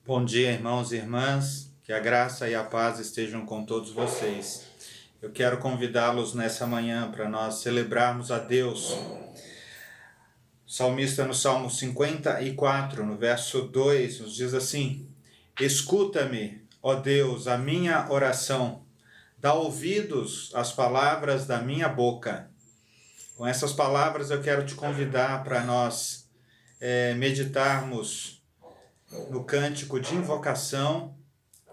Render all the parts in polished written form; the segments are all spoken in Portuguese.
Bom dia, irmãos e irmãs, que a graça e a paz estejam com todos vocês. Eu quero convidá-los nessa manhã para nós celebrarmos a Deus. O salmista no Salmo 54, no verso 2, nos diz assim: Escuta-me, ó Deus, a minha oração, dá ouvidos às palavras da minha boca. Com essas palavras eu quero te convidar para nós meditarmos no cântico de invocação,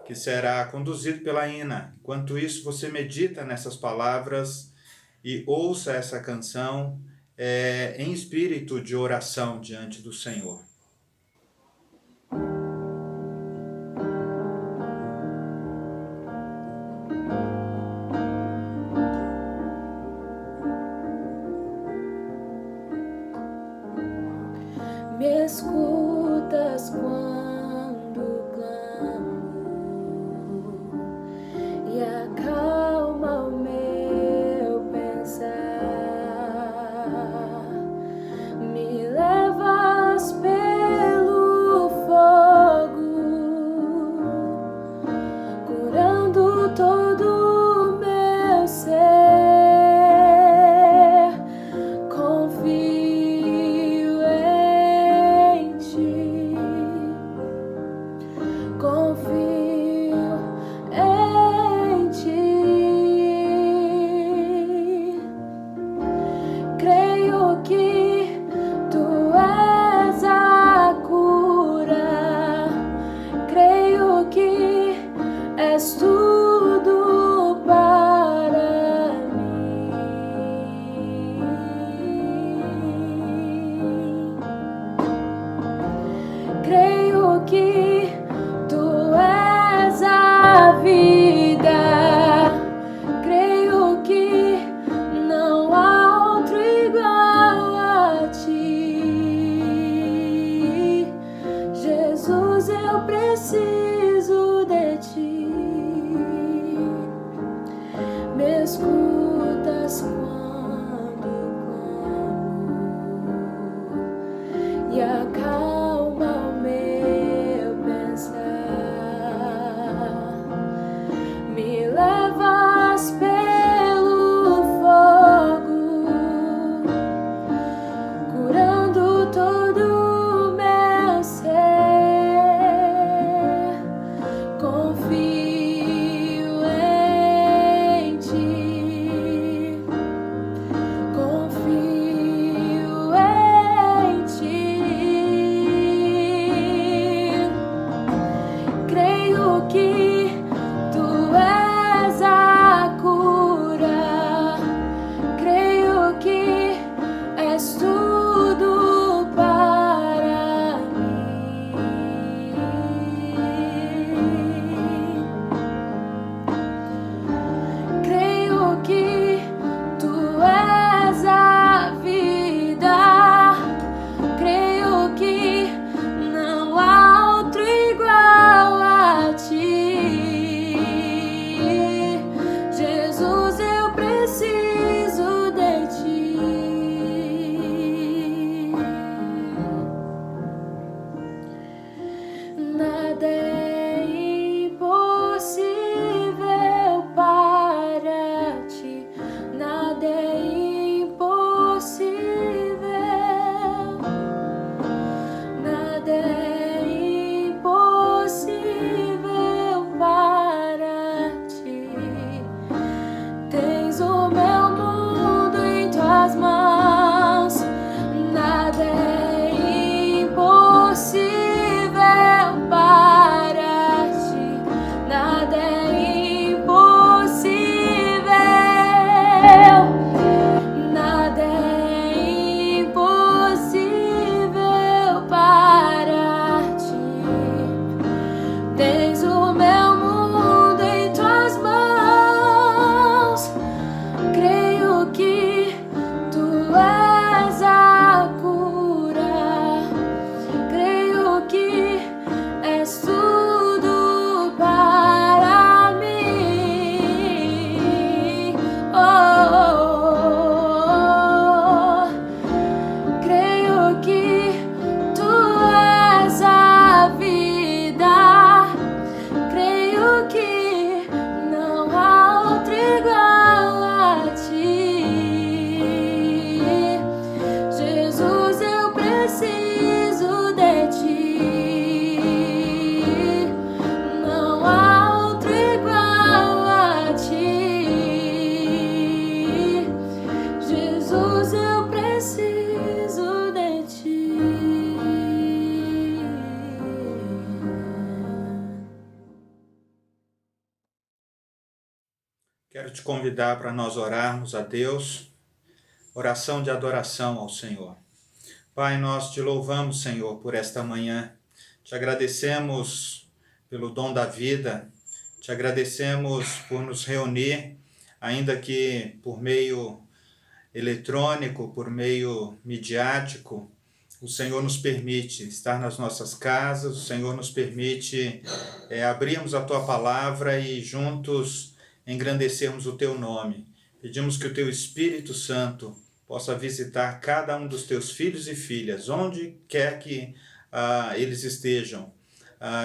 que será conduzido pela Ina. Enquanto isso, você medita nessas palavras e ouça essa canção em espírito de oração diante do Senhor. Me escutas quando clamo e acalma o meu pensar. Me levas pelo fogo, curando todo o meu ser. És tudo para mim. Creio que tu és a vida. Creio que não há outro igual a ti. Jesus, eu preciso de ti. Me escutas quando clamo e acalma o meu pensar. Me levas pelo fogo, curando todo o meu ser. Confio que tu és a cura. Creio que és tudo para mim. Creio que tu és a vida. Creio que não há outro igual a ti. Jesus, eu preciso de ti. Nada é impossível para ti. Nada é impossível. Nada é impossível para ti. Tens o meu mundo em tuas mãos. Nada é impossível para Quero te convidar para nós orarmos a Deus, oração de adoração ao Senhor. Pai, nós te louvamos, Senhor, por esta manhã. Te agradecemos pelo dom da vida, te agradecemos por nos reunir, ainda que por meio eletrônico, por meio midiático. O Senhor nos permite estar nas nossas casas, o Senhor nos permite abrirmos a Tua palavra e juntos engrandecermos o Teu nome. Pedimos que o Teu Espírito Santo possa visitar cada um dos Teus filhos e filhas, onde quer que eles estejam.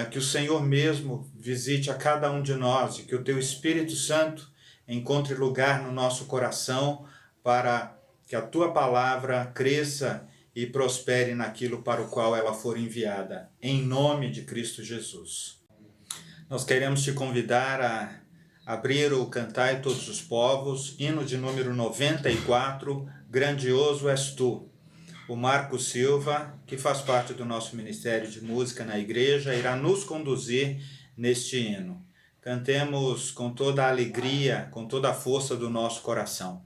Que o Senhor mesmo visite a cada um de nós e que o Teu Espírito Santo encontre lugar no nosso coração para que a Tua palavra cresça e prospere naquilo para o qual ela for enviada, em nome de Cristo Jesus. Nós queremos te convidar a abrir o Cantai Todos os Povos, hino de número 94, Grandioso És Tu. O Marco Silva, que faz parte do nosso Ministério de Música na igreja, irá nos conduzir neste hino. Cantemos com toda a alegria, com toda a força do nosso coração.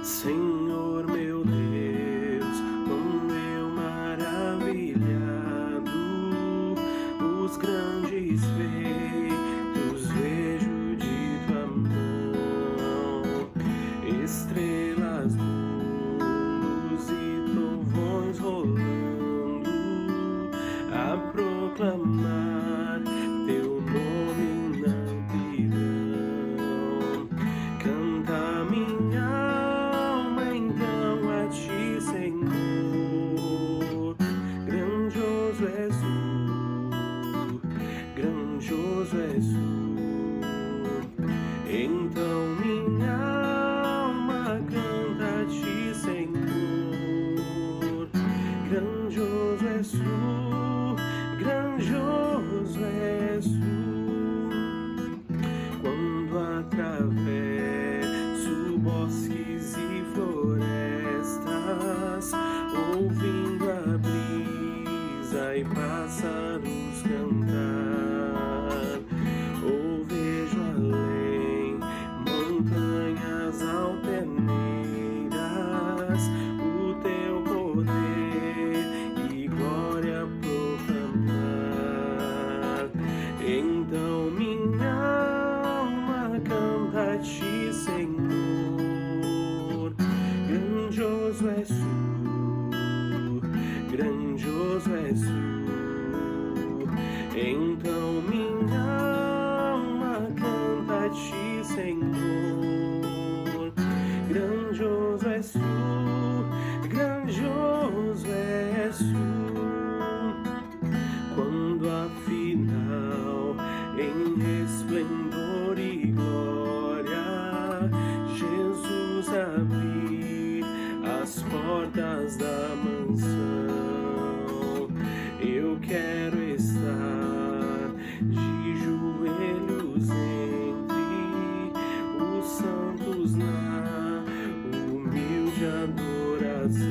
Senhor meu Deus, como eu maravilhado, os grandes feitos vejo de tua mão, estrelas, mundos e trovões rolando, a proclamar teu nome na amplidão. Canta minha Senhor, grandioso és tu, grandioso és tu. Então minha alma canta a ti, Senhor, grandioso és tu, grandioso és tu. Quando atravesso bosques e florestas, ouvindo a brisa e pássaros cantar, ou vejo além montanhas altaneiras, o teu poder e glória proclamar. Então minha alma canta a ti, Senhor, grandioso és tu, grandioso és tu. Então minha alma canta a ti, Senhor, grandioso és tu, grandioso és tu. Quando afinal em resplendor e glória Jesus abrir as portas da mansão, eu quero estar de joelhos entre os santos na humilde adoração.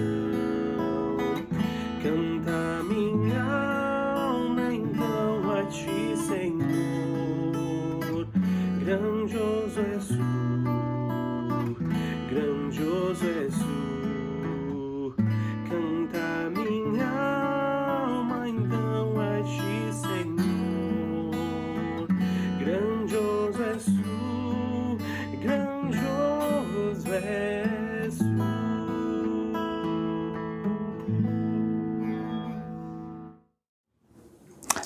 Canta minha alma então a ti, Senhor, grandioso és tu, grandioso és tu. Canta minha alma então a ti, Senhor, grandioso és tu, grandioso és tu.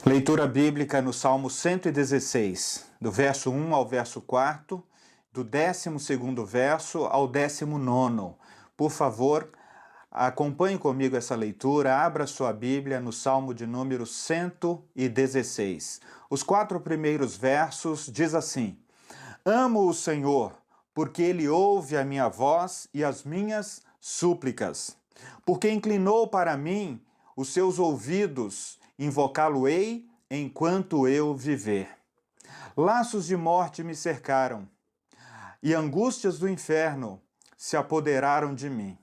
Leitura bíblica no Salmo 116, do verso 1 ao verso 4, do 12º verso ao 19º. Por favor, acompanhe comigo essa leitura, abra sua Bíblia no Salmo de número 116. Os 4 primeiros versos diz assim: Amo o Senhor, porque Ele ouve a minha voz e as minhas súplicas. Porque inclinou para mim os seus ouvidos, invocá-lo-ei enquanto eu viver. Laços de morte me cercaram, e angústias do inferno se apoderaram de mim.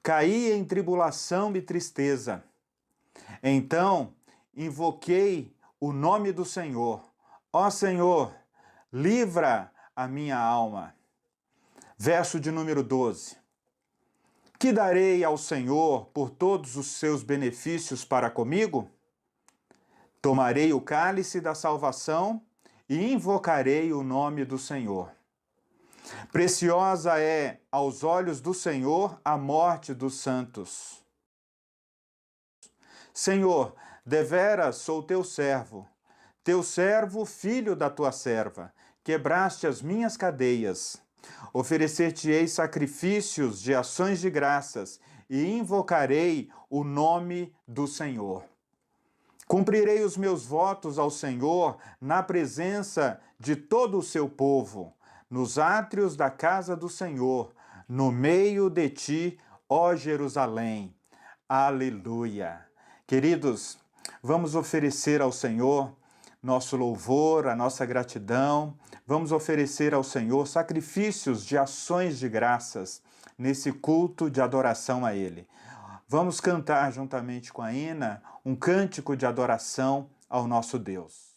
Caí em tribulação e tristeza. Então invoquei o nome do Senhor. Ó Senhor, livra a minha alma. Verso de número 12. Que darei ao Senhor por todos os seus benefícios para comigo? Tomarei o cálice da salvação e invocarei o nome do Senhor. Preciosa é aos olhos do Senhor a morte dos santos. Senhor, deveras sou teu servo, filho da tua serva, quebraste as minhas cadeias. Oferecer-te-ei sacrifícios de ações de graças e invocarei o nome do Senhor. Cumprirei os meus votos ao Senhor na presença de todo o seu povo, nos átrios da casa do Senhor, no meio de ti, ó Jerusalém. Aleluia. Queridos, vamos oferecer ao Senhor nosso louvor, a nossa gratidão. Vamos oferecer ao Senhor sacrifícios de ações de graças nesse culto de adoração a Ele. Vamos cantar juntamente com a Ina um cântico de adoração ao nosso Deus.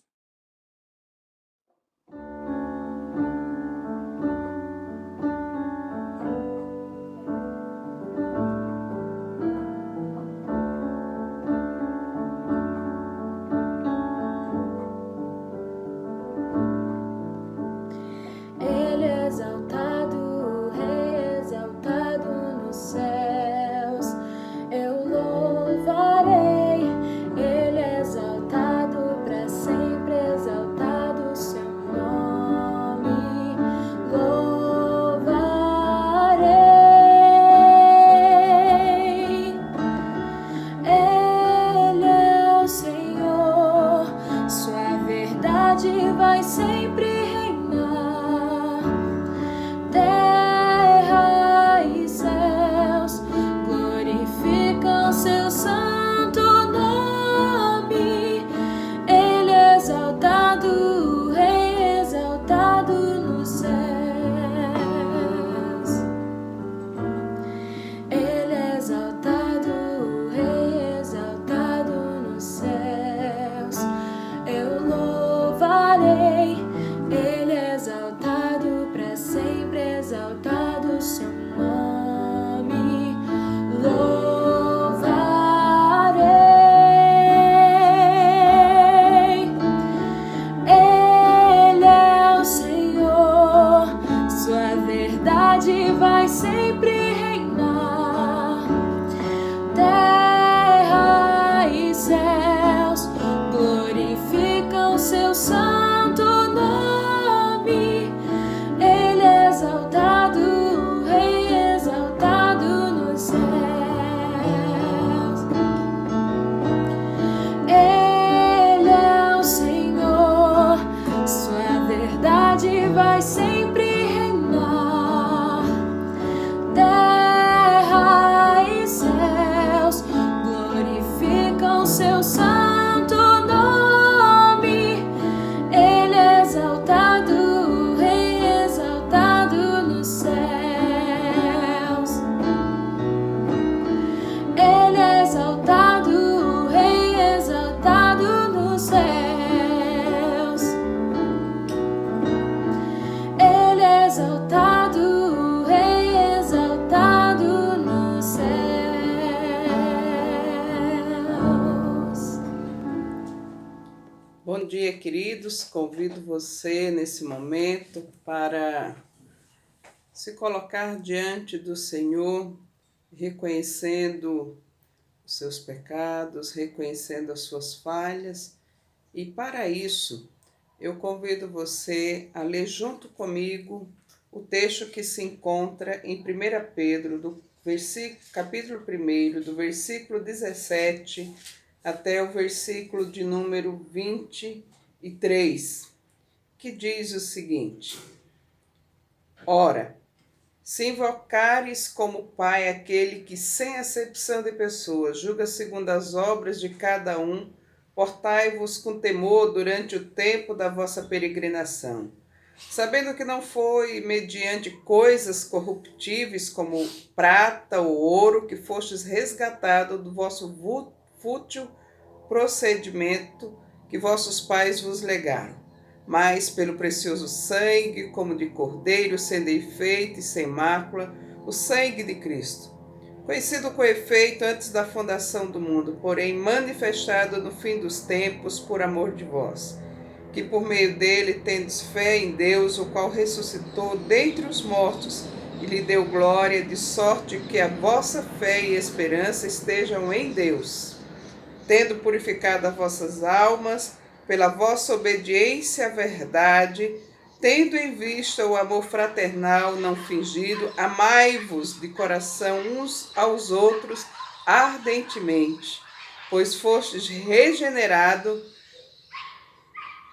Bom dia, queridos. Convido você nesse momento para se colocar diante do Senhor, reconhecendo os seus pecados, reconhecendo as suas falhas. E para isso, eu convido você a ler junto comigo o texto que se encontra em 1 Pedro, capítulo 1, do versículo 17 até o versículo de número 23, que diz o seguinte: Ora, se invocares como Pai aquele que, sem acepção de pessoas, julga segundo as obras de cada um, portai-vos com temor durante o tempo da vossa peregrinação, sabendo que não foi mediante coisas corruptíveis como prata ou ouro que fostes resgatado do vosso fútil procedimento que vossos pais vos legaram, mas pelo precioso sangue, como de cordeiro, sem defeito e sem mácula, o sangue de Cristo, conhecido com efeito antes da fundação do mundo, porém manifestado no fim dos tempos por amor de vós, que por meio dele tendes fé em Deus, o qual ressuscitou dentre os mortos e lhe deu glória, de sorte que a vossa fé e esperança estejam em Deus, tendo purificado as vossas almas pela vossa obediência à verdade, tendo em vista o amor fraternal não fingido, amai-vos de coração uns aos outros ardentemente, pois fostes regenerado,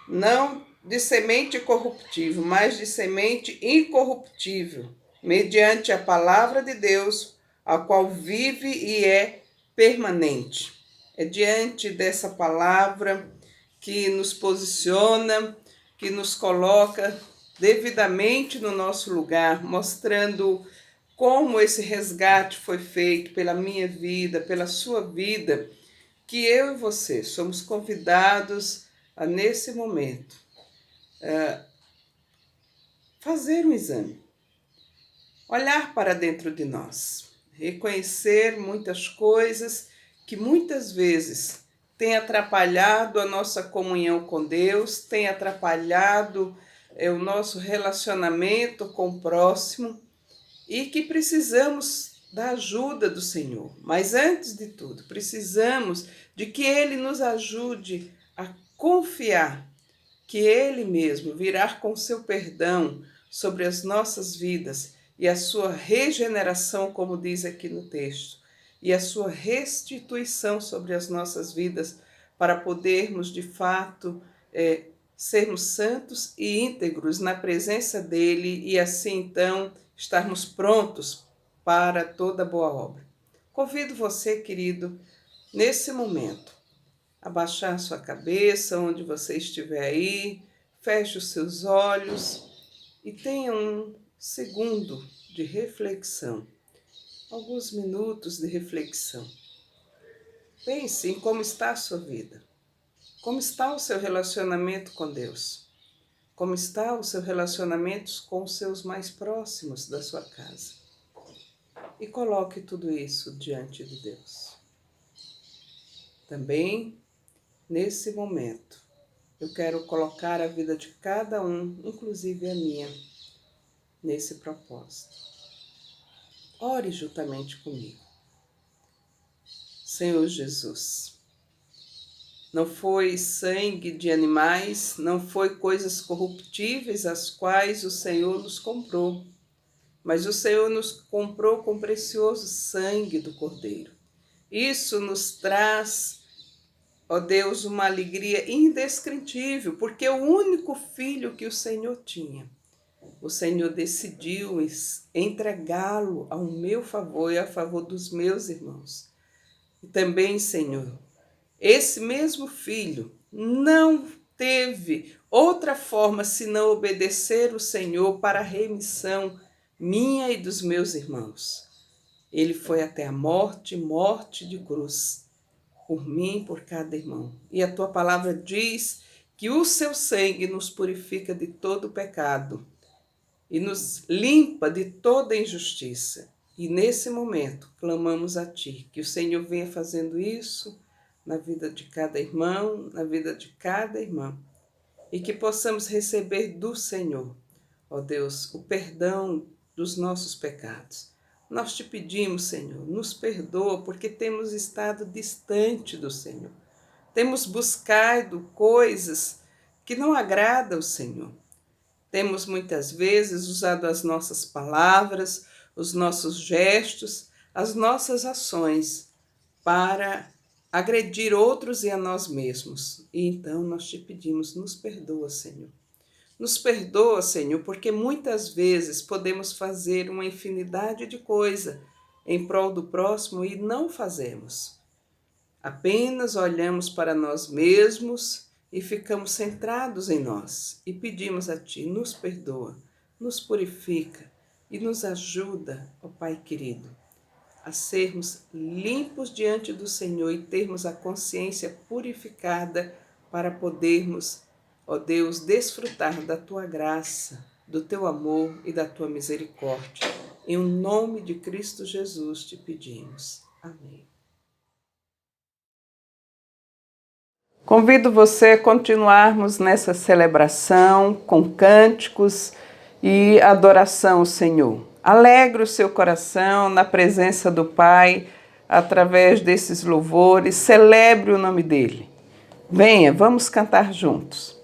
não de semente corruptível, mas de semente incorruptível, mediante a palavra de Deus, a qual vive e é permanente. É diante dessa palavra que nos posiciona, que nos coloca devidamente no nosso lugar, mostrando como esse resgate foi feito pela minha vida, pela sua vida, que eu e você somos convidados a, nesse momento, fazer um exame, olhar para dentro de nós, reconhecer muitas coisas que muitas vezes têm atrapalhado a nossa comunhão com Deus, têm atrapalhado o nosso relacionamento com o próximo e que precisamos da ajuda do Senhor. Mas antes de tudo, precisamos de que Ele nos ajude a confiar que Ele mesmo virá com seu perdão sobre as nossas vidas e a sua regeneração, como diz aqui no texto, e a sua restituição sobre as nossas vidas, para podermos, de fato, sermos santos e íntegros na presença dEle e assim, então, estarmos prontos para toda boa obra. Convido você, querido, nesse momento, a baixar sua cabeça, onde você estiver aí, feche os seus olhos e tenha um segundo de reflexão, alguns minutos de reflexão. Pense em como está a sua vida, como está o seu relacionamento com Deus, como está o seu relacionamento com os seus mais próximos da sua casa. E coloque tudo isso diante de Deus. Também, nesse momento, eu quero colocar a vida de cada um, inclusive a minha, nesse propósito. Ore juntamente comigo. Senhor Jesus, não foi sangue de animais, não foi coisas corruptíveis as quais o Senhor nos comprou, mas o Senhor nos comprou com o precioso sangue do Cordeiro. Isso nos traz, ó Deus, uma alegria indescritível, porque o único filho que o Senhor tinha, o Senhor decidiu entregá-lo ao meu favor e a favor dos meus irmãos. E também, Senhor, esse mesmo filho não teve outra forma senão obedecer o Senhor para a remissão minha e dos meus irmãos. Ele foi até a morte, morte de cruz, por mim e por cada irmão. E a tua palavra diz que o seu sangue nos purifica de todo pecado e nos limpa de toda injustiça. E nesse momento, clamamos a Ti, que o Senhor venha fazendo isso na vida de cada irmão, na vida de cada irmã, e que possamos receber do Senhor, ó Deus, o perdão dos nossos pecados. Nós te pedimos, Senhor, nos perdoa, porque temos estado distante do Senhor. Temos buscado coisas que não agradam ao Senhor. Temos muitas vezes usado as nossas palavras, os nossos gestos, as nossas ações para agredir outros e a nós mesmos. E então nós te pedimos, nos perdoa, Senhor. Nos perdoa, Senhor, porque muitas vezes podemos fazer uma infinidade de coisas em prol do próximo e não fazemos. Apenas olhamos para nós mesmos e ficamos centrados em nós e pedimos a Ti, nos perdoa, nos purifica e nos ajuda, ó Pai querido, a sermos limpos diante do Senhor e termos a consciência purificada para podermos, ó Deus, desfrutar da Tua graça, do Teu amor e da Tua misericórdia. Em nome de Cristo Jesus te pedimos. Amém. Convido você a continuarmos nessa celebração com cânticos e adoração ao Senhor. Alegre o seu coração na presença do Pai, através desses louvores, celebre o nome dEle. Venha, vamos cantar juntos.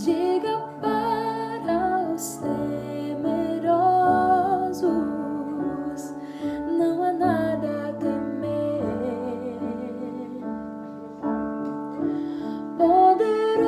Diga para os temerosos, não há nada a temer. Poderoso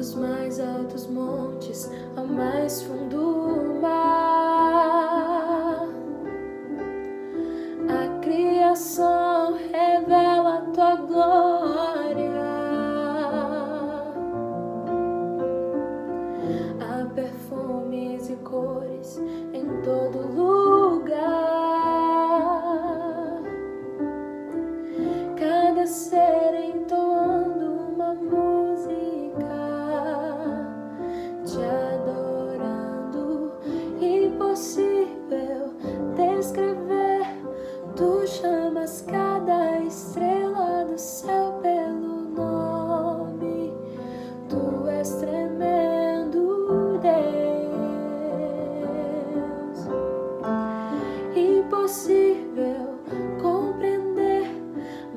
dos mais altos montes ao mais fundo mar. A criação revela a tua glória. Há perfumes e cores em todo lugar. Cada ser entoando uma música, te adorando. Impossível descrever. Tu chamas cada estrela do céu pelo nome. Tu és tremendo, Deus. Impossível compreender.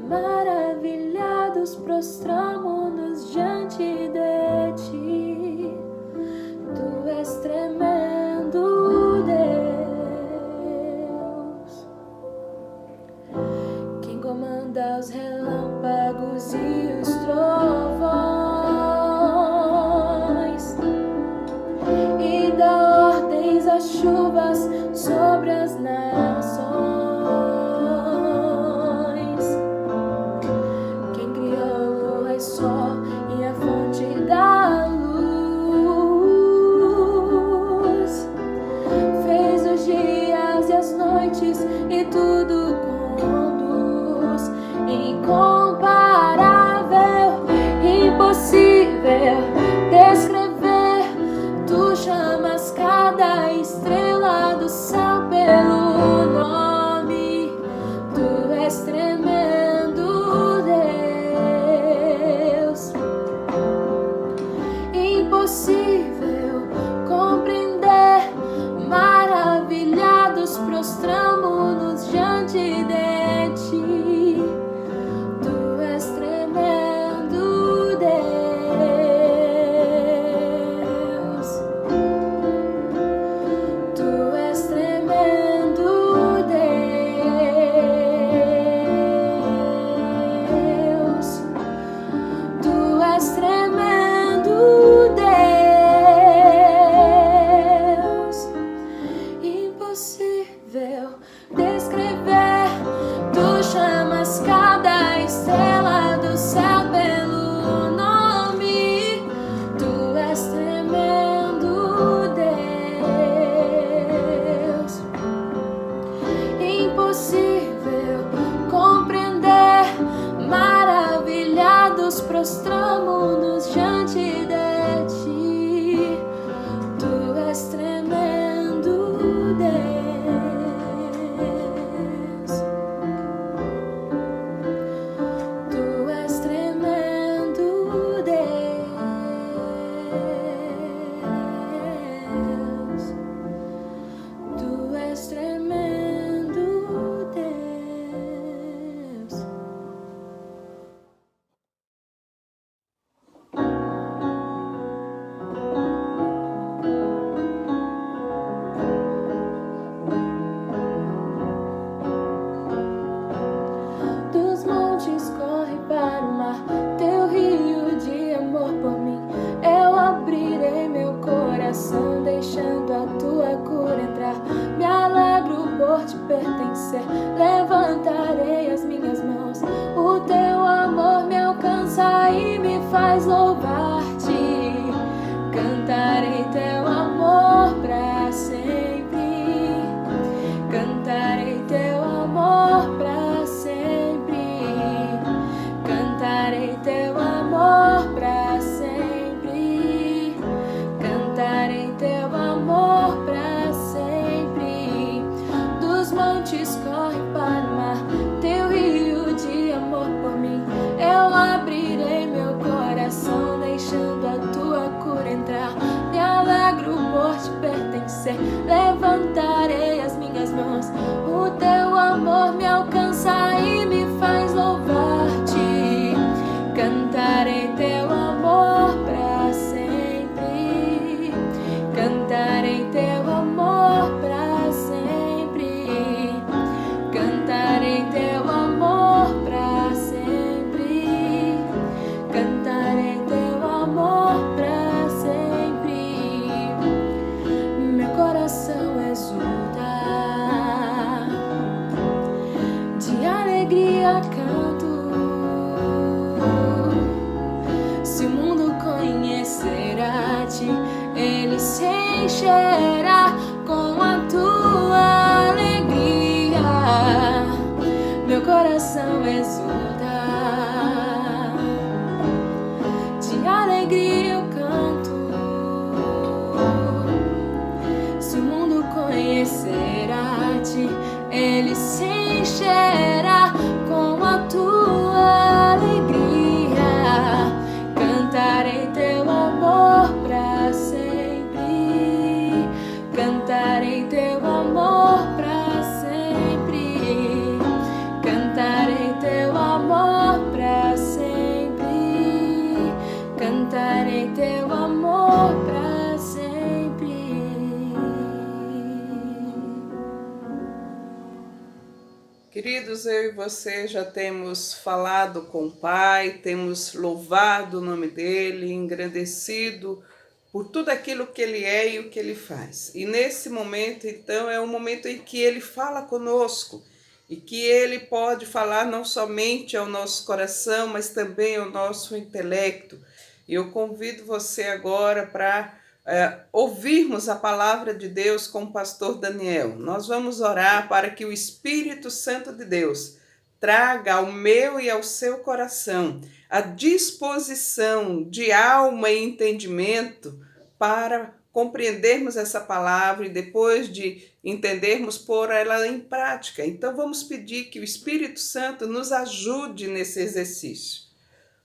Maravilhados prostramo-nos diante de ti. Tu és tremendo, Deus. Quem comanda os relâmpagos e os trovões e dá ordens às chuvas sobre as nações. Quem criou lua e sol e a fonte da luz, fez os dias e as noites e tudo conduz. Incomparável, impossível descrever. Tu chamas cada estrela do céu pelo nome. Tu és tremendo, Deus. Impossível compreender. Maravilhados prostramo-nos diante de ti. Tu és tremendo, Deus. Tu és tremendo, Deus. Tu és tremendo, Deus. Impossível descrever. Tu chamas cada estrela do céu pelo nome. Tu és tremendo, Deus. Impossível compreender. Maravilhados prostramo-nos diante de ti. Tu és tremendo, Deus. Tu és tremendo, Deus. Tu és tremendo, Deus. Dos montes corre para o mar, teu rio de amor por mim. Eu abrirei meu coração, deixando a tua cura entrar. Me alegro por te pertencer, levantarei as minhas mãos. O teu amor me alcança e me faz louvar-te. Cantarei teu amor pra sempre. Cantarei teu amor pra sempre. Cantarei teu amor pra sempre. Cantarei teu amor pra sempre. Dos montes corre para o mar, teu encherá com a tua alegria. Meu coração exulta, de alegria eu canto. Se o mundo conhecer a ti, ele se encherá com a tua alegria. Cantarei teu amor pra sempre, cantarei teu amor pra sempre, cantarei teu amor pra sempre, cantarei teu amor pra sempre. Queridos, eu e você já temos falado com o Pai, temos louvado o nome dEle, engrandecido por tudo aquilo que Ele é e o que Ele faz. E nesse momento, então, é um momento em que Ele fala conosco e que Ele pode falar não somente ao nosso coração, mas também ao nosso intelecto. E eu convido você agora para ouvirmos a palavra de Deus com o pastor Daniel. Nós vamos orar para que o Espírito Santo de Deus traga ao meu e ao seu coração a disposição de alma e entendimento para compreendermos essa palavra e depois de entendermos, pôr ela em prática. Então vamos pedir que o Espírito Santo nos ajude nesse exercício.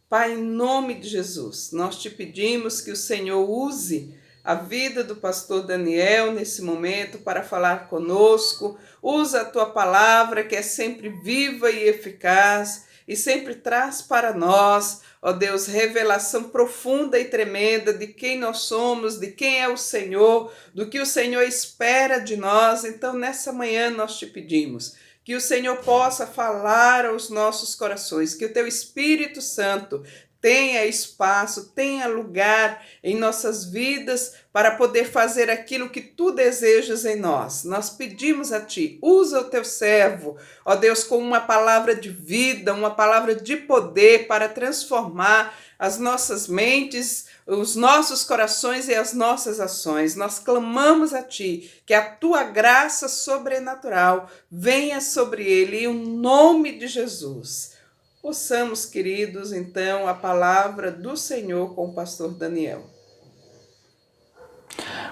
Pai, em nome de Jesus, nós te pedimos que o Senhor use a vida do pastor Daniel nesse momento para falar conosco. Usa a tua palavra, que é sempre viva e eficaz e sempre traz para nós, ó Deus, revelação profunda e tremenda de quem nós somos, de quem é o Senhor, do que o Senhor espera de nós. Então, nessa manhã nós te pedimos que o Senhor possa falar aos nossos corações, que o teu Espírito Santo tenha espaço, tenha lugar em nossas vidas para poder fazer aquilo que tu desejas em nós. Nós pedimos a ti, usa o teu servo, ó Deus, com uma palavra de vida, uma palavra de poder para transformar as nossas mentes, os nossos corações e as nossas ações. Nós clamamos a ti, que a tua graça sobrenatural venha sobre ele, em nome de Jesus. Ouçamos, queridos, então, a palavra do Senhor com o pastor Daniel.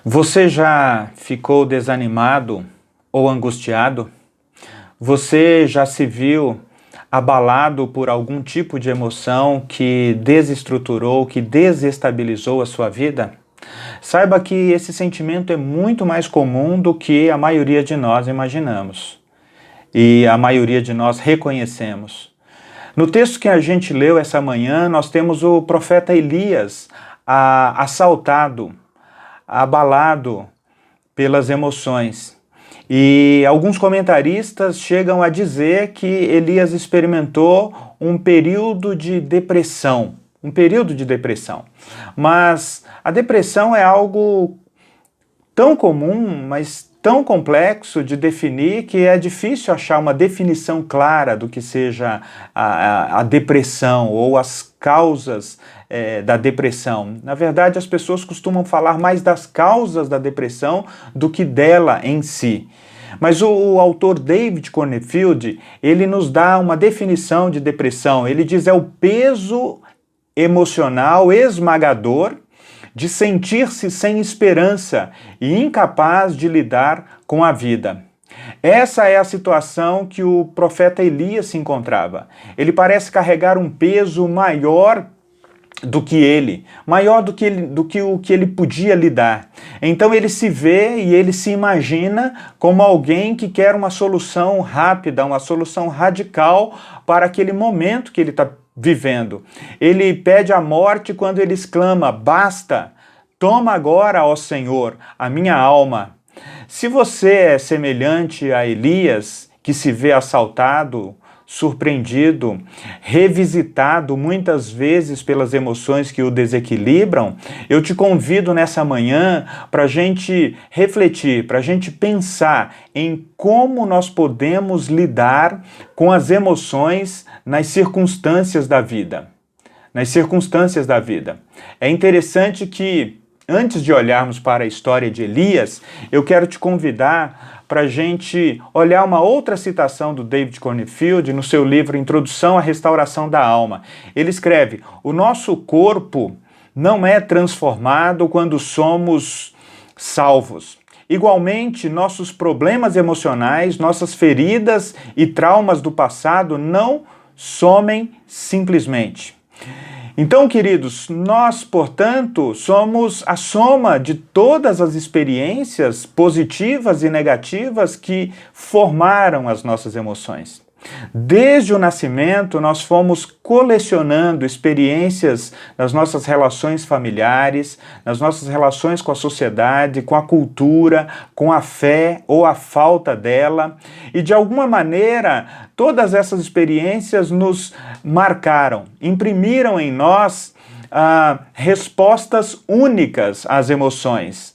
Você já ficou desanimado ou angustiado? Você já se viu abalado por algum tipo de emoção que desestruturou, que desestabilizou a sua vida? Saiba que esse sentimento é muito mais comum do que a maioria de nós imaginamos e a maioria de nós reconhecemos. No texto que a gente leu essa manhã, nós temos o profeta Elias assaltado, abalado pelas emoções. E alguns comentaristas chegam a dizer que Elias experimentou um período de depressão. Mas a depressão é algo tão comum, mas tão complexo de definir, que é difícil achar uma definição clara do que seja a depressão ou as causas da depressão. Na verdade, as pessoas costumam falar mais das causas da depressão do que dela em si. Mas o autor David Cornfield, ele nos dá uma definição de depressão. Ele diz: é o peso emocional esmagador de sentir-se sem esperança e incapaz de lidar com a vida. Essa é a situação que o profeta Elias se encontrava. Ele parece carregar um peso maior do que ele, maior do que o que ele podia lidar. Então ele se vê e ele se imagina como alguém que quer uma solução rápida, uma solução radical para aquele momento que ele está vivendo. Ele pede a morte quando ele exclama: basta, toma agora, ó Senhor, a minha alma. Se você é semelhante a Elias, que se vê assaltado, surpreendido, revisitado muitas vezes pelas emoções que o desequilibram, eu te convido nessa manhã para a gente refletir, para a gente pensar em como nós podemos lidar com as emoções nas circunstâncias da vida. É interessante que antes de olharmos para a história de Elias, eu quero te convidar para a gente olhar uma outra citação do David Cornfield no seu livro Introdução à Restauração da Alma. Ele escreve: o nosso corpo não é transformado quando somos salvos. Igualmente, nossos problemas emocionais, nossas feridas e traumas do passado não somem simplesmente. Então, queridos, nós, portanto, somos a soma de todas as experiências positivas e negativas que formaram as nossas emoções. Desde o nascimento, nós fomos colecionando experiências nas nossas relações familiares, nas nossas relações com a sociedade, com a cultura, com a fé ou a falta dela, e de alguma maneira todas essas experiências nos marcaram, imprimiram em nós respostas únicas às emoções,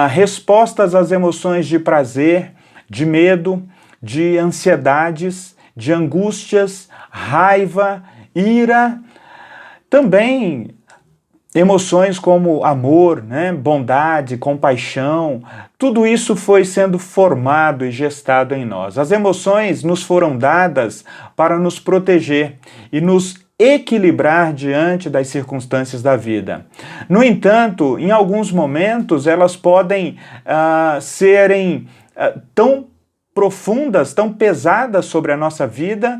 respostas às emoções de prazer, de medo, de ansiedades, de angústias, raiva, ira, também emoções como amor, né, bondade, compaixão, tudo isso foi sendo formado e gestado em nós. As emoções nos foram dadas para nos proteger e nos equilibrar diante das circunstâncias da vida. No entanto, em alguns momentos, elas podem serem tão profundas, tão pesadas sobre a nossa vida,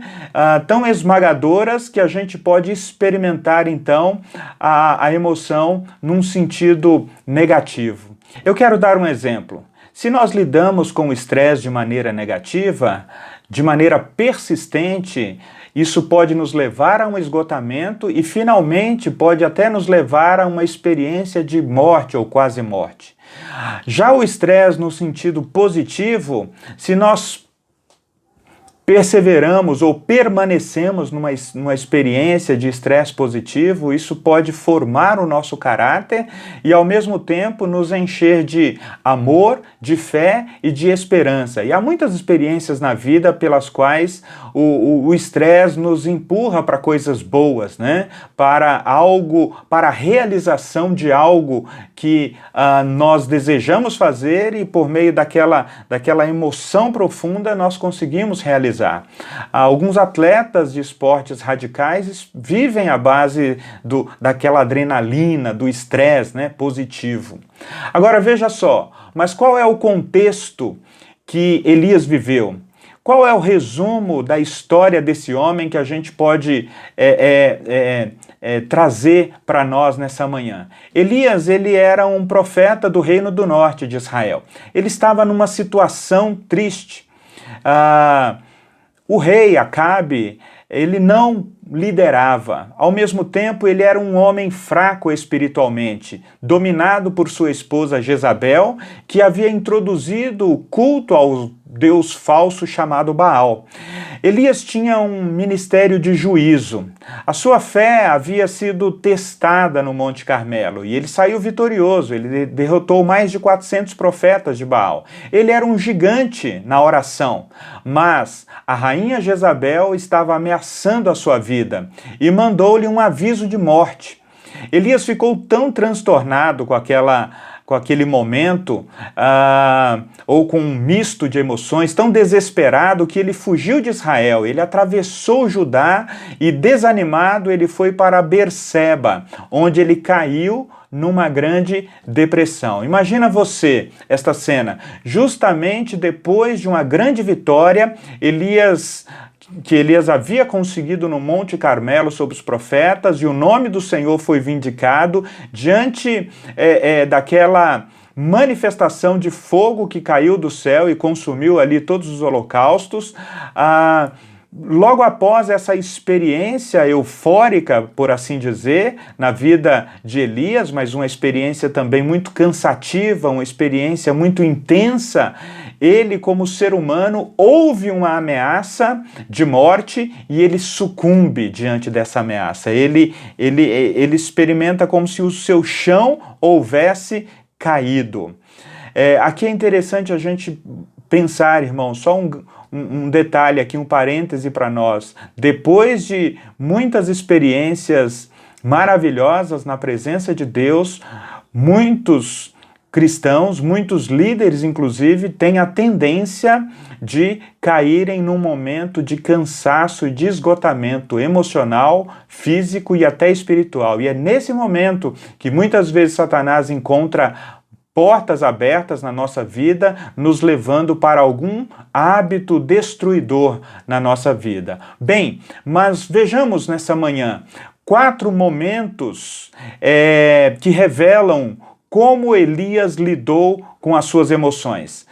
tão esmagadoras, que a gente pode experimentar, então, a emoção num sentido negativo. Eu quero dar um exemplo. Se nós lidamos com o estresse de maneira negativa, de maneira persistente, isso pode nos levar a um esgotamento e, finalmente, pode até nos levar a uma experiência de morte ou quase morte. Já o estresse no sentido positivo, se nós perseveramos ou permanecemos numa experiência de estresse positivo, isso pode formar o nosso caráter e, ao mesmo tempo, nos encher de amor, de fé e de esperança. E há muitas experiências na vida pelas quais o estresse nos empurra para coisas boas, né? Para a realização de algo que nós desejamos fazer e, por meio daquela emoção profunda, nós conseguimos realizar. Alguns atletas de esportes radicais vivem à base daquela adrenalina, do estresse, né, positivo. Agora veja só, mas qual é o contexto que Elias viveu? Qual é o resumo da história desse homem que a gente pode trazer para nós nessa manhã? Elias, ele era um profeta do reino do norte de Israel. Ele estava numa situação triste. O rei Acabe, ele não liderava. Ao mesmo tempo, ele era um homem fraco espiritualmente, dominado por sua esposa Jezabel, que havia introduzido o culto ao deus falso chamado Baal. Elias tinha um ministério de juízo. A sua fé havia sido testada no Monte Carmelo e ele saiu vitorioso. Ele derrotou mais de 400 profetas de Baal. Ele era um gigante na oração, mas a rainha Jezabel estava ameaçando a sua vida e mandou-lhe um aviso de morte. Elias ficou tão transtornado com aquele momento, ou com um misto de emoções, tão desesperado, que ele fugiu de Israel, ele atravessou Judá e, desanimado, ele foi para Berseba, onde ele caiu numa grande depressão. Imagina você esta cena, justamente depois de uma grande vitória, que Elias havia conseguido no Monte Carmelo sobre os profetas, e o nome do Senhor foi vindicado diante daquela manifestação de fogo que caiu do céu e consumiu ali todos os holocaustos. Logo após essa experiência eufórica, por assim dizer, na vida de Elias, mas uma experiência também muito cansativa, uma experiência muito intensa, ele, como ser humano, ouve uma ameaça de morte e ele sucumbe diante dessa ameaça. Ele experimenta como se o seu chão houvesse caído. Aqui é interessante a gente pensar, irmão, só um detalhe aqui, um parêntese para nós. Depois de muitas experiências maravilhosas na presença de Deus, muitos cristãos, muitos líderes, inclusive, têm a tendência de caírem num momento de cansaço e de esgotamento emocional, físico e até espiritual. E é nesse momento que muitas vezes Satanás encontra portas abertas na nossa vida, nos levando para algum hábito destruidor na nossa vida. Bem, mas vejamos nessa manhã 4 momentos que revelam como Elias lidou com as suas emoções.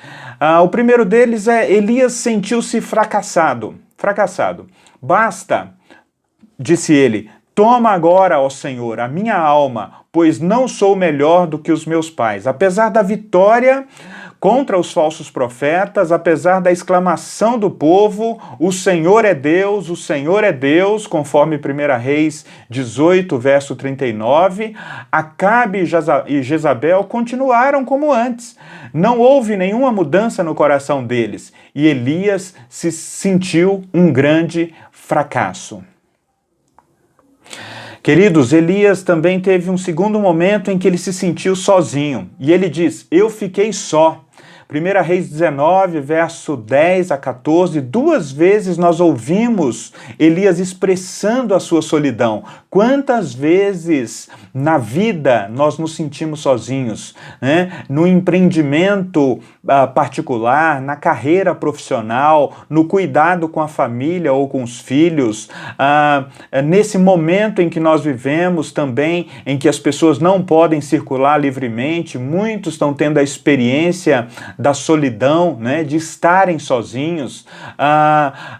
O primeiro deles é: Elias sentiu-se fracassado. Basta, disse ele, toma agora, ó Senhor, a minha alma, pois não sou melhor do que os meus pais. Apesar da vitória contra os falsos profetas, apesar da exclamação do povo, o Senhor é Deus, conforme 1 Reis 18, verso 39, Acabe e Jezabel continuaram como antes. Não houve nenhuma mudança no coração deles, e Elias se sentiu um grande fracasso. Queridos, Elias também teve um segundo momento em que ele se sentiu sozinho, e ele diz: eu fiquei só. 1 Reis 19, verso 10 a 14, 2 vezes nós ouvimos Elias expressando a sua solidão. Quantas vezes na vida nós nos sentimos sozinhos, né? No empreendimento particular, na carreira profissional, no cuidado com a família ou com os filhos, nesse momento em que nós vivemos também, em que as pessoas não podem circular livremente, muitos estão tendo a experiência da solidão, né, de estarem sozinhos.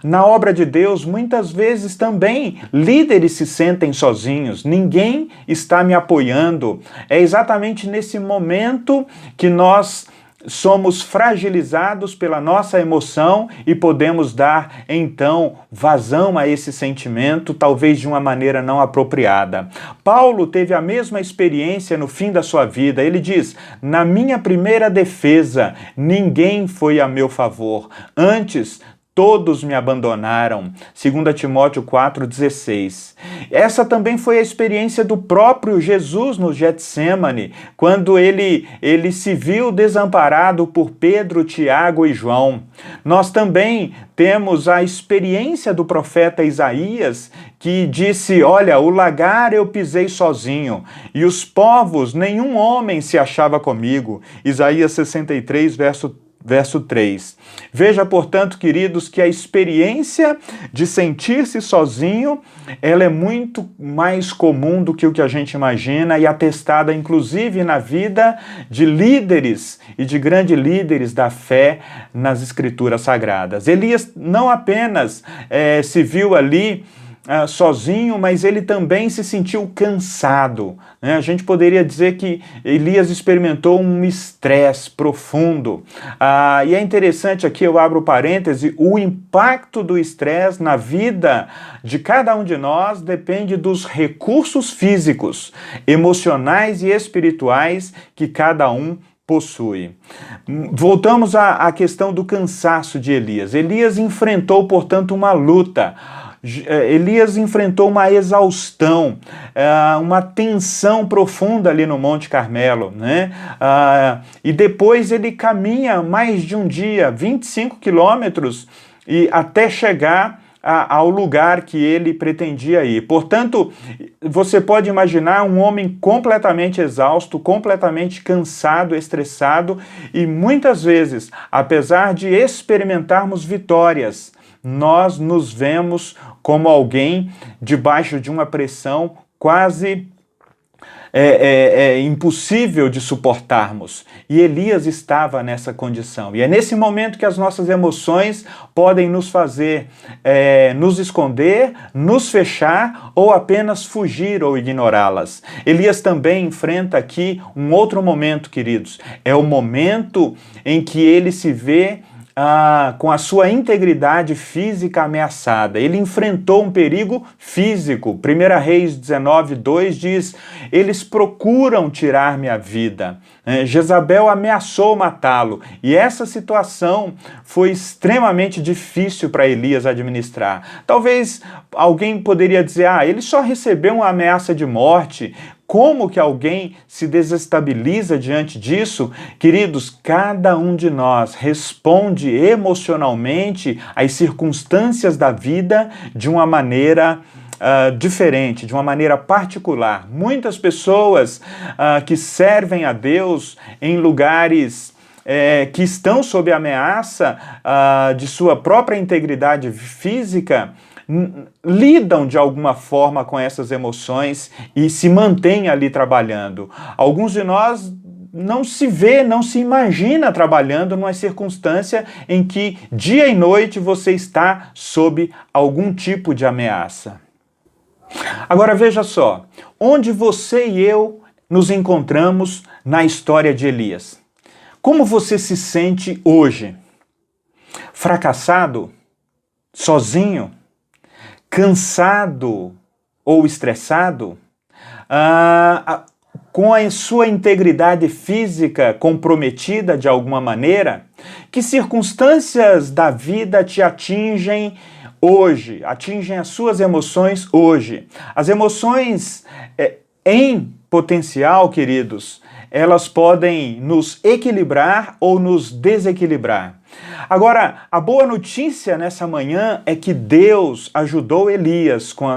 Na obra de Deus, muitas vezes também líderes se sentem sozinhos, ninguém está me apoiando. É exatamente nesse momento que nós somos fragilizados pela nossa emoção e podemos dar, então, vazão a esse sentimento, talvez de uma maneira não apropriada. Paulo teve a mesma experiência no fim da sua vida. Ele diz: na minha primeira defesa, ninguém foi a meu favor. Antes, todos me abandonaram. 2 Timóteo 4,16. Essa também foi a experiência do próprio Jesus no Getsêmani, quando ele se viu desamparado por Pedro, Tiago e João. Nós também temos a experiência do profeta Isaías, que disse: olha, o lagar eu pisei sozinho, e os povos, nenhum homem se achava comigo. Isaías 63, verso 3. Veja, portanto, queridos, que a experiência de sentir-se sozinho, ela é muito mais comum do que o que a gente imagina e atestada, inclusive, na vida de líderes e de grandes líderes da fé nas Escrituras Sagradas. Elias não apenas se viu ali sozinho, mas ele também se sentiu cansado, né? A gente poderia dizer que Elias experimentou um estresse profundo. E é interessante aqui, eu abro parêntese, o impacto do estresse na vida de cada um de nós depende dos recursos físicos, emocionais e espirituais que cada um possui. Voltamos à questão do cansaço de Elias. Elias enfrentou, portanto, uma luta. Elias enfrentou uma exaustão, uma tensão profunda ali no Monte Carmelo, né? E depois ele caminha mais de um dia, 25 quilômetros, e até chegar ao lugar que ele pretendia ir. Portanto, você pode imaginar um homem completamente exausto, completamente cansado, estressado, e muitas vezes, apesar de experimentarmos vitórias, nós nos vemos como alguém debaixo de uma pressão quase impossível de suportarmos. E Elias estava nessa condição. E é nesse momento que as nossas emoções podem nos fazer nos esconder, nos fechar ou apenas fugir ou ignorá-las. Elias também enfrenta aqui um outro momento, queridos. É o momento em que ele se vê com a sua integridade física ameaçada. Ele enfrentou um perigo físico. 1 Reis 19, 2 diz: eles procuram tirar minha vida. Jezabel ameaçou matá-lo. E essa situação foi extremamente difícil para Elias administrar. Talvez alguém poderia dizer: ele só recebeu uma ameaça de morte. como que alguém se desestabiliza diante disso? Queridos, cada um de nós responde emocionalmente às circunstâncias da vida de uma maneira diferente, de uma maneira particular. Muitas pessoas que servem a Deus em lugares que estão sob ameaça de sua própria integridade física, lidam de alguma forma com essas emoções e se mantêm ali trabalhando. Alguns de nós não se vê, não se imagina trabalhando numa circunstância em que dia e noite você está sob algum tipo de ameaça. Agora veja só, onde você e eu nos encontramos na história de Elias? Como você se sente hoje? Fracassado? Sozinho? Cansado ou estressado? Com a sua integridade física comprometida de alguma maneira? Que circunstâncias da vida te atingem hoje? Atingem as suas emoções hoje? As emoções em potencial, queridos, elas podem nos equilibrar ou nos desequilibrar. Agora, a boa notícia nessa manhã é que Deus ajudou Elias com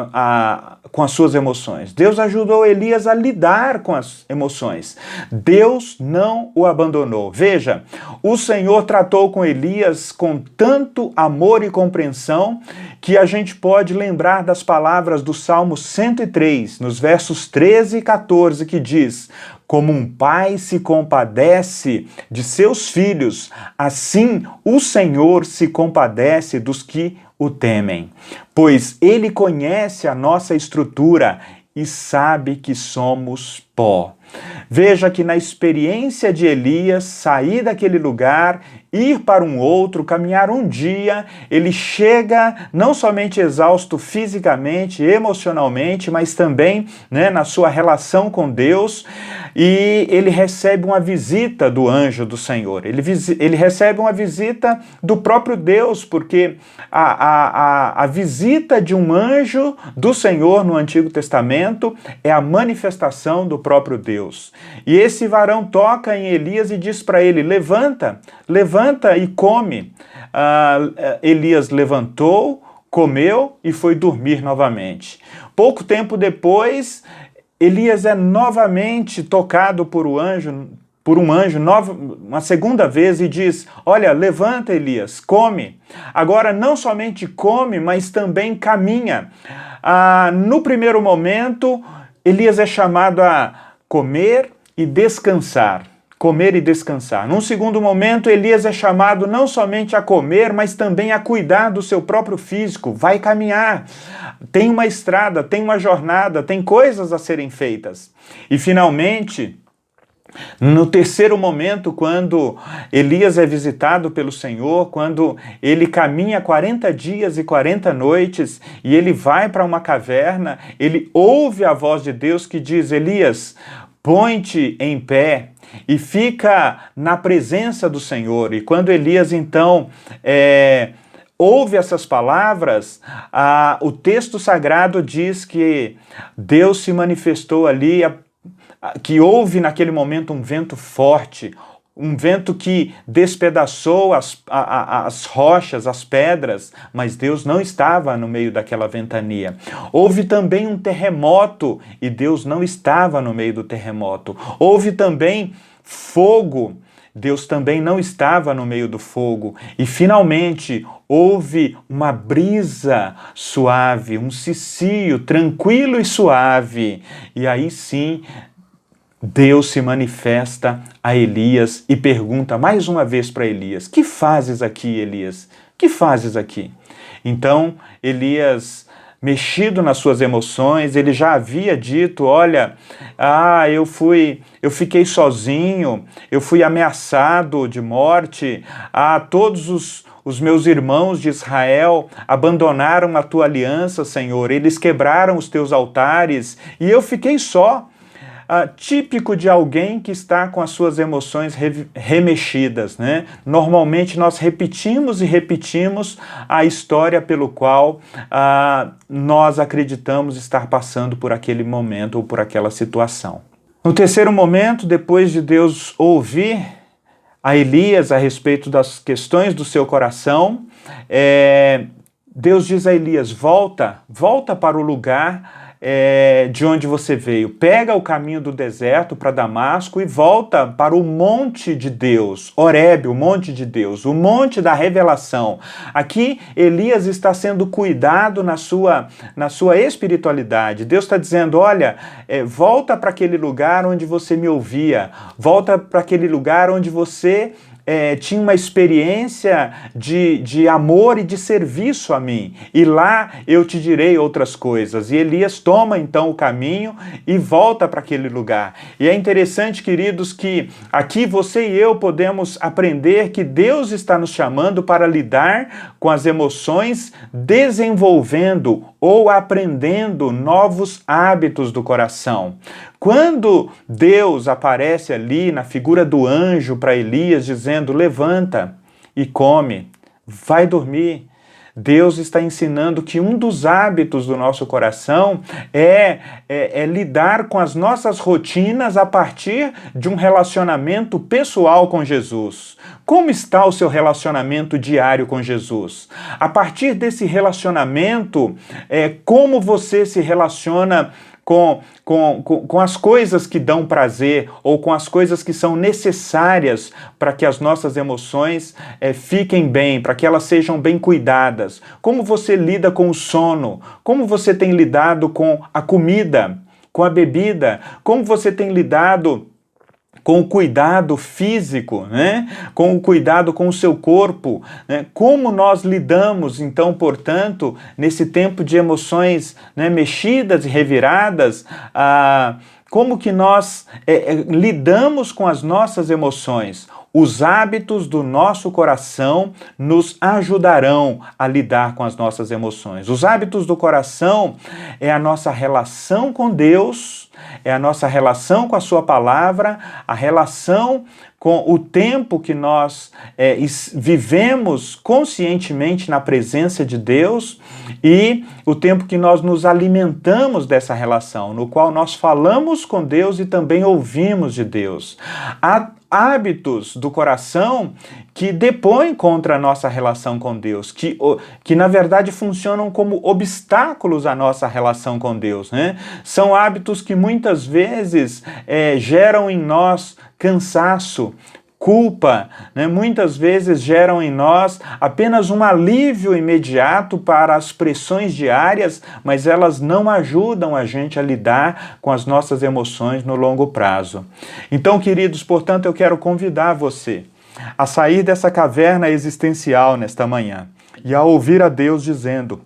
as suas emoções. Deus ajudou Elias a lidar com as emoções. Deus não o abandonou. Veja, o Senhor tratou com Elias com tanto amor e compreensão que a gente pode lembrar das palavras do Salmo 103, nos versos 13 e 14, que diz: como um pai se compadece de seus filhos, assim o Senhor se compadece dos que o temem. Pois Ele conhece a nossa estrutura e sabe que somos pó. Veja que na experiência de Elias, sair daquele lugar, ir para um outro, caminhar um dia, ele chega não somente exausto fisicamente, emocionalmente, mas também na sua relação com Deus, e ele recebe uma visita do anjo do Senhor. Ele recebe uma visita do próprio Deus, porque a visita de um anjo do Senhor no Antigo Testamento é a manifestação do próprio Deus. E esse varão toca em Elias e diz para ele: levanta e come. Elias levantou, comeu e foi dormir novamente. Pouco tempo depois, Elias é novamente tocado por um anjo, uma segunda vez, e diz: olha, levanta, Elias, come. Agora não somente come, mas também caminha. No primeiro momento, Elias é chamado a comer e descansar. Comer e descansar. Num segundo momento, Elias é chamado não somente a comer, mas também a cuidar do seu próprio físico. Vai caminhar. Tem uma estrada, tem uma jornada, tem coisas a serem feitas. E finalmente, no terceiro momento, quando Elias é visitado pelo Senhor, quando ele caminha 40 dias e 40 noites e ele vai para uma caverna, ele ouve a voz de Deus que diz: Elias, põe-te em pé e fica na presença do Senhor. E quando Elias então ouve essas palavras, o texto sagrado diz que Deus se manifestou ali, que houve naquele momento um vento forte, um vento que despedaçou as rochas, as pedras, mas Deus não estava no meio daquela ventania. Houve também um terremoto e Deus não estava no meio do terremoto. Houve também fogo, Deus também não estava no meio do fogo. E finalmente houve uma brisa suave, um cicio tranquilo e suave. E aí sim, Deus se manifesta a Elias e pergunta mais uma vez para Elias: que fazes aqui, Elias? Que fazes aqui? Então, Elias, mexido nas suas emoções, ele já havia dito: olha, eu fiquei sozinho, eu fui ameaçado de morte, todos os meus irmãos de Israel abandonaram a tua aliança, Senhor, eles quebraram os teus altares e eu fiquei só. típico de alguém que está com as suas emoções remexidas, né? Normalmente nós repetimos e repetimos a história pelo qual nós acreditamos estar passando por aquele momento ou por aquela situação. No terceiro momento, depois de Deus ouvir a Elias a respeito das questões do seu coração, Deus diz a Elias: volta para o lugar de onde você veio, pega o caminho do deserto para Damasco e volta para o monte de Deus, Horebe, o monte de Deus, o monte da revelação. Aqui Elias está sendo cuidado na sua espiritualidade. Deus está dizendo: olha, volta para aquele lugar onde você me ouvia, volta para aquele lugar onde você tinha uma experiência de amor e de serviço a mim, e lá eu te direi outras coisas. E Elias toma então o caminho e volta para aquele lugar. E é interessante, queridos, que aqui você e eu podemos aprender que Deus está nos chamando para lidar com as emoções, desenvolvendo ou aprendendo novos hábitos do coração. Quando Deus aparece ali na figura do anjo para Elias, dizendo: levanta e come, vai dormir, Deus está ensinando que um dos hábitos do nosso coração é lidar com as nossas rotinas a partir de um relacionamento pessoal com Jesus. Como está o seu relacionamento diário com Jesus? A partir desse relacionamento, como você se relaciona com as coisas que dão prazer ou com as coisas que são necessárias para que as nossas emoções fiquem bem, para que elas sejam bem cuidadas. Como você lida com o sono? Como você tem lidado com a comida, com a bebida? Como você tem lidado com o cuidado físico, né? Com o cuidado com o seu corpo, né? Como nós lidamos, então, portanto, nesse tempo de emoções, né, mexidas e reviradas, como que nós lidamos com as nossas emoções? Os hábitos do nosso coração nos ajudarão a lidar com as nossas emoções. Os hábitos do coração é a nossa relação com Deus, é a nossa relação com a sua palavra, a relação com o tempo que nós vivemos conscientemente na presença de Deus e o tempo que nós nos alimentamos dessa relação, no qual nós falamos com Deus e também ouvimos de Deus. Há hábitos do coração que depõem contra a nossa relação com Deus, que na verdade funcionam como obstáculos à nossa relação com Deus, né? São hábitos que muitas vezes geram em nós cansaço, culpa, né? Muitas vezes geram em nós apenas um alívio imediato para as pressões diárias, mas elas não ajudam a gente a lidar com as nossas emoções no longo prazo. Então, queridos, portanto, eu quero convidar você a sair dessa caverna existencial nesta manhã e a ouvir a Deus dizendo: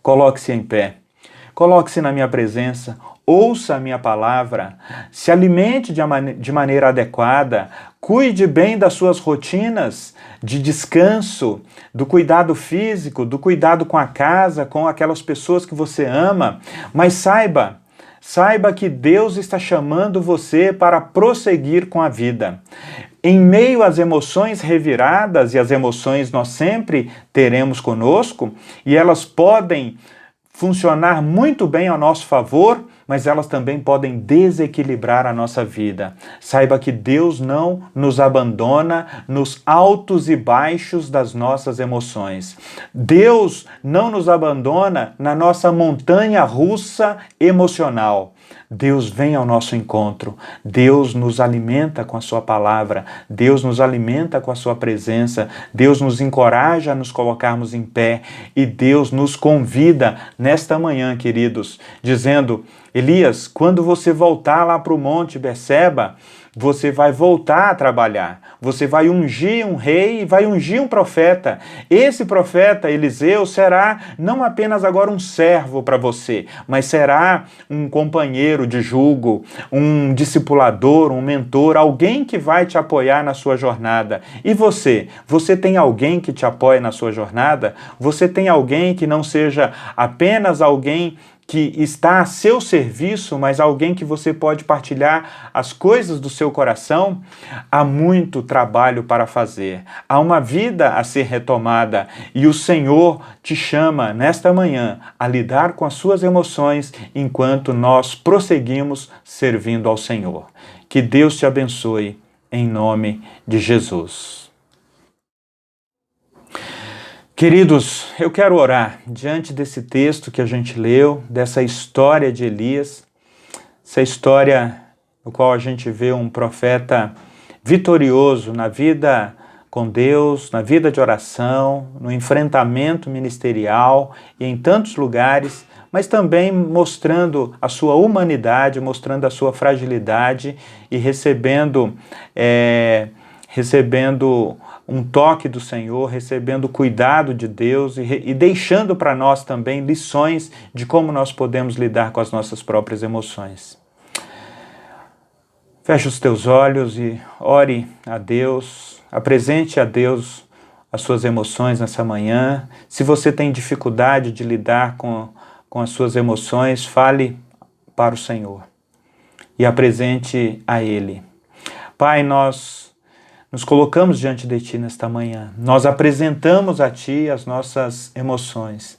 coloque-se em pé, coloque-se na minha presença, ouça a minha palavra, se alimente de maneira adequada, cuide bem das suas rotinas de descanso, do cuidado físico, do cuidado com a casa, com aquelas pessoas que você ama, mas saiba que Deus está chamando você para prosseguir com a vida. Em meio às emoções reviradas, e as emoções nós sempre teremos conosco, e elas podem funcionar muito bem ao nosso favor, mas elas também podem desequilibrar a nossa vida. Saiba que Deus não nos abandona nos altos e baixos das nossas emoções. Deus não nos abandona na nossa montanha russa emocional. Deus vem ao nosso encontro, Deus nos alimenta com a sua palavra, Deus nos alimenta com a sua presença, Deus nos encoraja a nos colocarmos em pé e Deus nos convida nesta manhã, queridos, dizendo: Elias, quando você voltar lá para o Monte Berseba, você vai voltar a trabalhar, você vai ungir um rei e vai ungir um profeta. Esse profeta, Eliseu, será não apenas agora um servo para você, mas será um companheiro de jugo, um discipulador, um mentor, alguém que vai te apoiar na sua jornada. E você? Você tem alguém que te apoia na sua jornada? Você tem alguém que não seja apenas alguém que está a seu serviço, mas alguém que você pode partilhar as coisas do seu coração, há muito trabalho para fazer. Há uma vida a ser retomada e o Senhor te chama nesta manhã a lidar com as suas emoções enquanto nós prosseguimos servindo ao Senhor. Que Deus te abençoe em nome de Jesus. Queridos, eu quero orar diante desse texto que a gente leu, dessa história de Elias, essa história no qual a gente vê um profeta vitorioso na vida com Deus, na vida de oração, no enfrentamento ministerial e em tantos lugares, mas também mostrando a sua humanidade, mostrando a sua fragilidade e recebendo um toque do Senhor, recebendo o cuidado de Deus e deixando para nós também lições de como nós podemos lidar com as nossas próprias emoções. Feche os teus olhos e ore a Deus, apresente a Deus as suas emoções nessa manhã. Se você tem dificuldade de lidar com as suas emoções, fale para o Senhor e apresente a Ele. Pai, nós nos colocamos diante de Ti nesta manhã. Nós apresentamos a Ti as nossas emoções.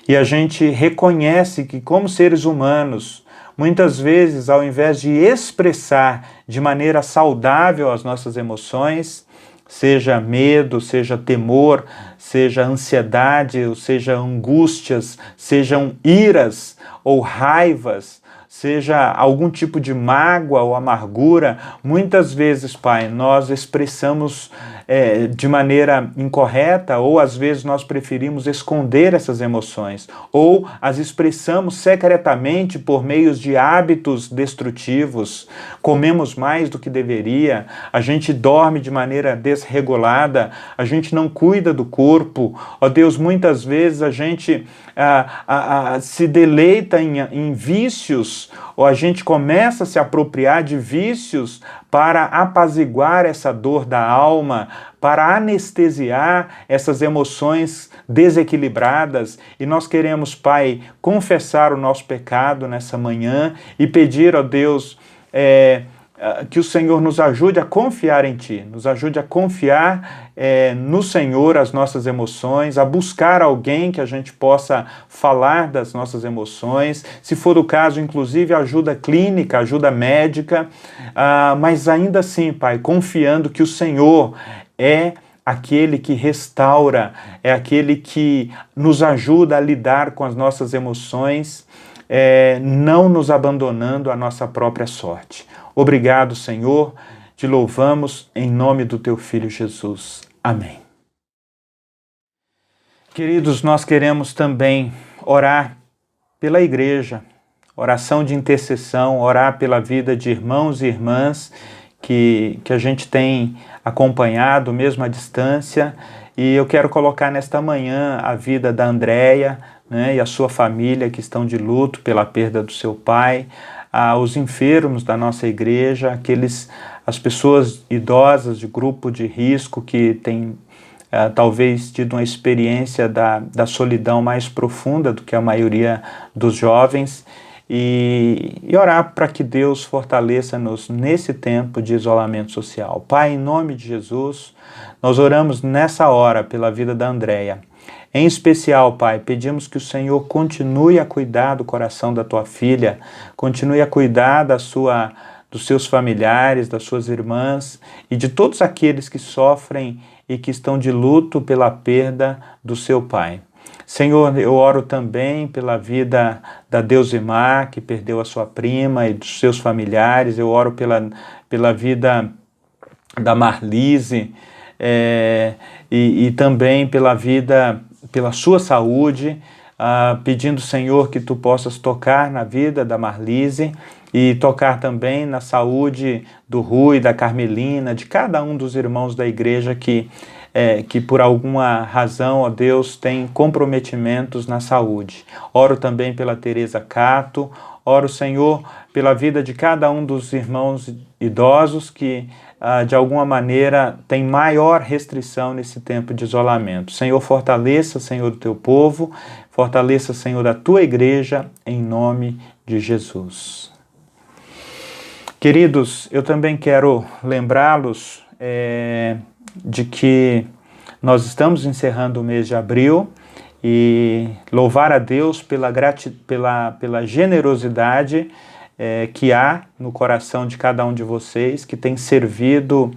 E a gente reconhece que, como seres humanos, muitas vezes, ao invés de expressar de maneira saudável as nossas emoções, seja medo, seja temor, seja ansiedade, ou seja angústias, sejam iras ou raivas, seja algum tipo de mágoa ou amargura, muitas vezes, Pai, nós expressamos de maneira incorreta, ou às vezes nós preferimos esconder essas emoções, ou as expressamos secretamente por meios de hábitos destrutivos, comemos mais do que deveria, a gente dorme de maneira desregulada, a gente não cuida do corpo, ó Deus, muitas vezes a gente se deleita em vícios, ou a gente começa a se apropriar de vícios para apaziguar essa dor da alma, para anestesiar essas emoções desequilibradas. E nós queremos, Pai, confessar o nosso pecado nessa manhã e pedir a Deus que o Senhor nos ajude a confiar em Ti, nos ajude a confiar no Senhor as nossas emoções, a buscar alguém que a gente possa falar das nossas emoções, se for o caso, inclusive ajuda clínica, ajuda médica, mas ainda assim, Pai, confiando que o Senhor é aquele que restaura, é aquele que nos ajuda a lidar com as nossas emoções, não nos abandonando à nossa própria sorte. Obrigado, Senhor, te louvamos em nome do Teu Filho Jesus. Amém. Queridos, nós queremos também orar pela igreja, oração de intercessão, orar pela vida de irmãos e irmãs que a gente tem acompanhado mesmo à distância, e eu quero colocar nesta manhã a vida da Andréia, né, e a sua família que estão de luto pela perda do seu pai, os enfermos da nossa igreja, as pessoas idosas de grupo de risco que têm talvez tido uma experiência da solidão mais profunda do que a maioria dos jovens, e orar para que Deus fortaleça-nos nesse tempo de isolamento social. Pai, em nome de Jesus, nós oramos nessa hora pela vida da Andréia. Em especial, Pai, pedimos que o Senhor continue a cuidar do coração da Tua filha, continue a cuidar dos seus familiares, das suas irmãs e de todos aqueles que sofrem e que estão de luto pela perda do seu pai. Senhor, eu oro também pela vida da Deusimar, que perdeu a sua prima, e dos seus familiares. Eu oro pela vida da Marlise e também pela sua saúde, pedindo, Senhor, que Tu possas tocar na vida da Marlise e tocar também na saúde do Rui, da Carmelina, de cada um dos irmãos da igreja que por alguma razão, ó Deus, tem comprometimentos na saúde. Oro também pela Teresa Cato, oro, Senhor, pela vida de cada um dos irmãos idosos que, de alguma maneira, tem maior restrição nesse tempo de isolamento. Senhor, fortaleça, Senhor, o teu povo, fortaleça, Senhor, a tua igreja, em nome de Jesus. Queridos, eu também quero lembrá-los de que nós estamos encerrando o mês de abril e louvar a Deus pela generosidade que há no coração de cada um de vocês, que tem servido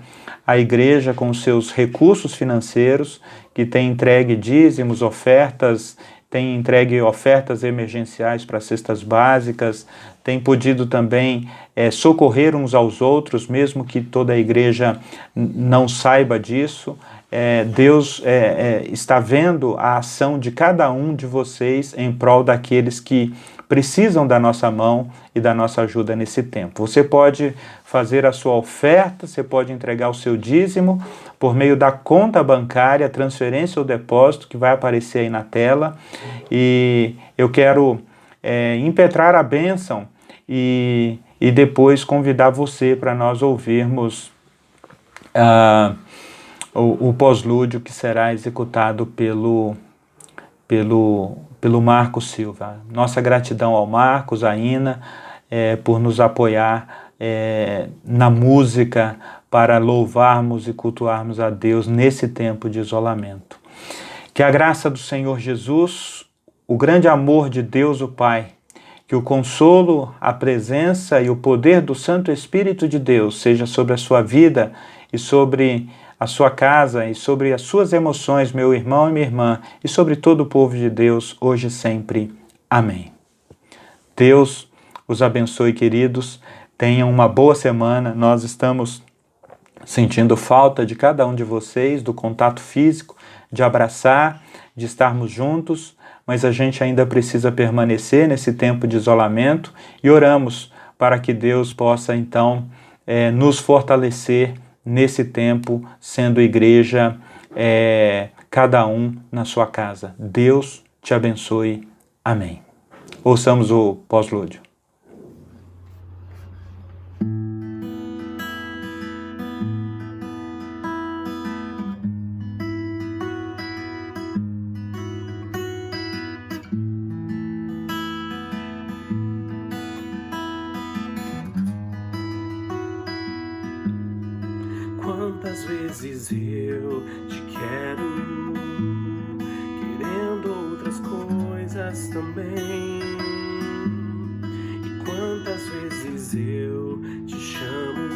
a igreja com os seus recursos financeiros, que tem entregue dízimos, ofertas, tem entregue ofertas emergenciais para cestas básicas, tem podido também socorrer uns aos outros, mesmo que toda a igreja não saiba disso. Deus está vendo a ação de cada um de vocês em prol daqueles que precisam da nossa mão e da nossa ajuda nesse tempo. Você pode fazer a sua oferta, você pode entregar o seu dízimo por meio da conta bancária, transferência ou depósito que vai aparecer aí na tela. E eu quero impetrar a bênção e depois convidar você para nós ouvirmos o pós-lúdio que será executado pelo Marcos Silva. Nossa gratidão ao Marcos, à Ina, por nos apoiar na música para louvarmos e cultuarmos a Deus nesse tempo de isolamento. Que a graça do Senhor Jesus, o grande amor de Deus o Pai, que o consolo, a presença e o poder do Santo Espírito de Deus seja sobre a sua vida e sobre a sua casa e sobre as suas emoções, meu irmão e minha irmã, e sobre todo o povo de Deus, hoje e sempre. Amém. Deus os abençoe, queridos. Tenham uma boa semana. Nós estamos sentindo falta de cada um de vocês, do contato físico, de abraçar, de estarmos juntos, mas a gente ainda precisa permanecer nesse tempo de isolamento e oramos para que Deus possa, então, nos fortalecer nesse tempo, sendo igreja, cada um na sua casa. Deus te abençoe. Amém. Ouçamos o pós-lúdio. Quantas vezes eu te quero, querendo outras coisas também. E quantas vezes eu te chamo,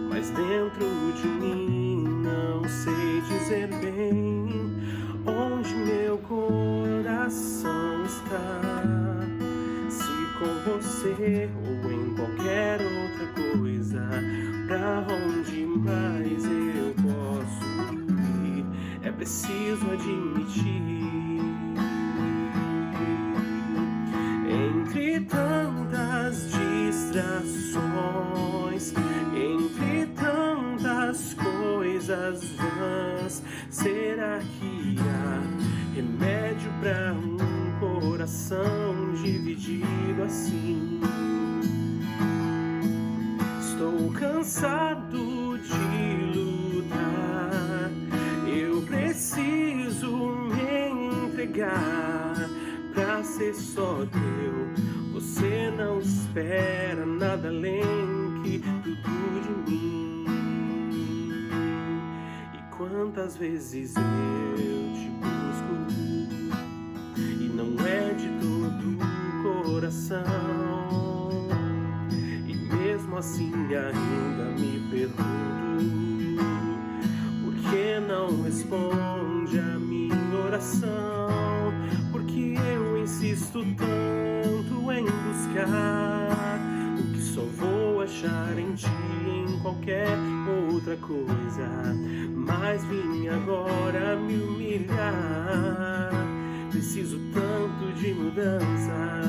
mas dentro de mim não sei dizer bem onde meu coração está. Se com você ou em qualquer outra coisa, pra onde mais eu posso ir? É preciso admitir. Entre tantas distrações, entre tantas coisas vãs, será que há remédio pra um coração dividido assim? Estou cansado de lutar, eu preciso me entregar pra ser só teu. Você não espera nada além que tudo de mim. E quantas vezes eu te busco e não é de todo o coração, e mesmo assim ainda me pergunto por que não responde a minha oração, porque eu insisto tanto em buscar o que só vou achar em ti, em qualquer outra coisa. Mas vim agora me humilhar, preciso tanto de mudança.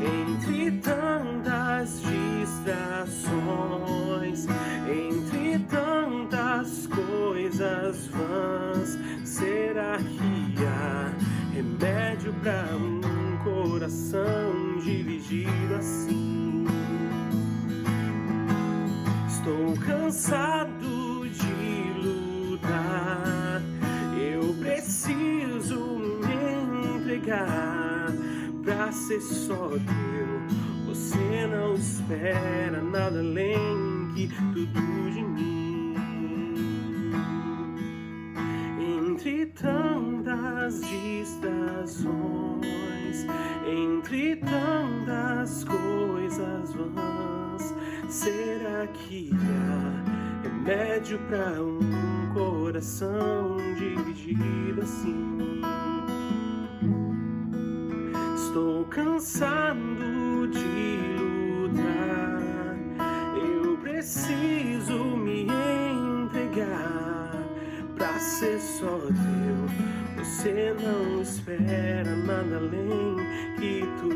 Entre tantas distrações, entre tantas coisas vãs, será que há remédio pra um coração coração dividido assim. Estou cansado de lutar, eu preciso me entregar pra ser só teu. Você não espera nada além que tudo de mim. Entre tantas distrações, entre tantas coisas vãs, será que há remédio pra um coração dividido assim? Estou cansado de lutar, eu preciso me entregar pra ser só teu. Você não espera nada além que tu